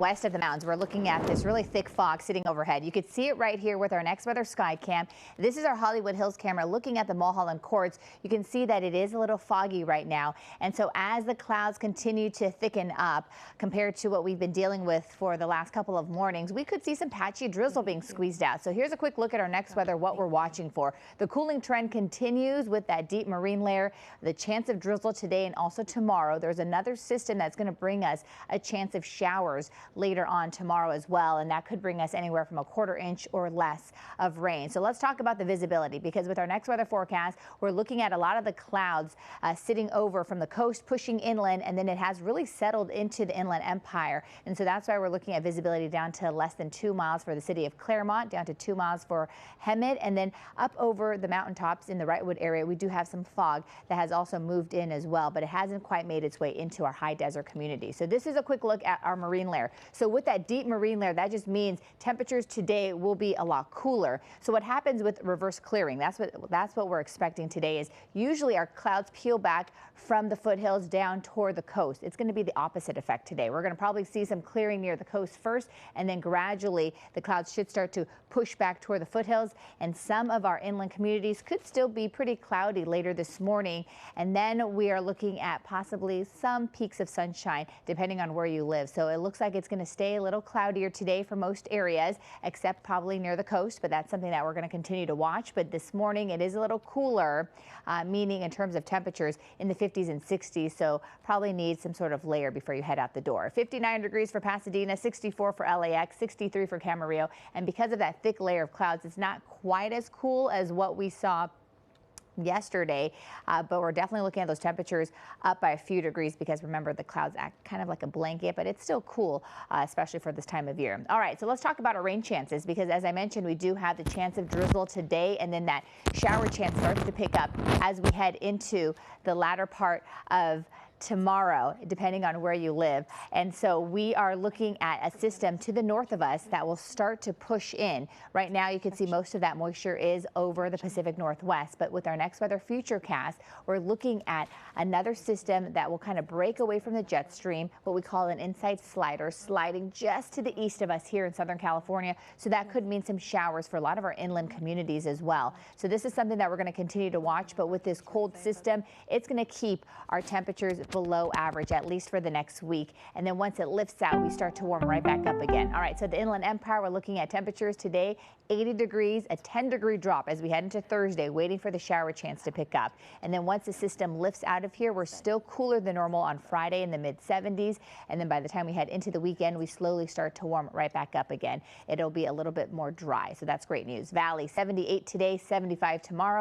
West of the mountains, we're looking at this really thick fog sitting overhead. You could see it right here with our Next Weather Sky Cam. This is our Hollywood Hills camera looking at the Mulholland Courts. You can see that it is a little foggy right now. And so as the clouds continue to thicken up compared to what we've been dealing with for the last couple of mornings, we could see some patchy drizzle being squeezed out. So here's a quick look at our next weather, what we're watching for. The cooling trend continues with that deep marine layer, the chance of drizzle today and also tomorrow. There's another system that's going to bring us a chance of showers later on tomorrow as well, and that could bring us anywhere from a quarter inch or less of rain. So let's talk about the visibility, because with our next weather forecast, we're looking at a lot of the clouds sitting over from the coast, pushing inland, and then it has really settled into the Inland Empire. And so that's why we're looking at visibility down to less than 2 miles for the city of Claremont, down to 2 miles for Hemet, and then up over the mountaintops in the Wrightwood area, we do have some fog that has also moved in as well, but it hasn't quite made its way into our high desert community. So this is a quick look at our marine layer. So with that deep marine layer, that just means temperatures today will be a lot cooler. So what happens with reverse clearing, that's what we're expecting today, is usually our clouds peel back from the foothills down toward the coast. It's going to be the opposite effect today. We're going to probably see some clearing near the coast first, and then gradually the clouds should start to push back toward the foothills, and some of our inland communities could still be pretty cloudy later this morning. And then we are looking at possibly some peaks of sunshine depending on where you live. So it looks like it's going to stay a little cloudier today for most areas, except probably near the coast, but that's something that we're going to continue to watch. But this morning it is a little cooler, meaning in terms of temperatures in the 50s and 60s, so probably need some sort of layer before you head out the door. 59 degrees for Pasadena, 64 for LAX, 63 for Camarillo, and because of that thick layer of clouds, it's not quite as cool as what we saw yesterday, but we're definitely looking at those temperatures up by a few degrees, because remember, the clouds act kind of like a blanket, but it's still cool, especially for this time of year. All right, so let's talk about our rain chances, because as I mentioned, we do have the chance of drizzle today, and then that shower chance starts to pick up as we head into the latter part of tomorrow, depending on where you live. And so we are looking at a system to the north of us that will start to push in. Right now, you can see most of that moisture is over the Pacific Northwest, but with our next weather futurecast, we're looking at another system that will kind of break away from the jet stream, what we call an inside slider, sliding just to the east of us here in Southern California. So that could mean some showers for a lot of our inland communities as well. So this is something that we're going to continue to watch, but with this cold system, it's going to keep our temperatures below average, at least for the next week. And then once it lifts out, we start to warm right back up again. All right, so the Inland Empire, we're looking at temperatures today, 80 degrees, a 10-degree drop as we head into Thursday, waiting for the shower chance to pick up. And then once the system lifts out of here, we're still cooler than normal on Friday in the mid-70s. And then by the time we head into the weekend, we slowly start to warm right back up again. It'll be a little bit more dry, so that's great news. Valley, 78 today, 75 tomorrow.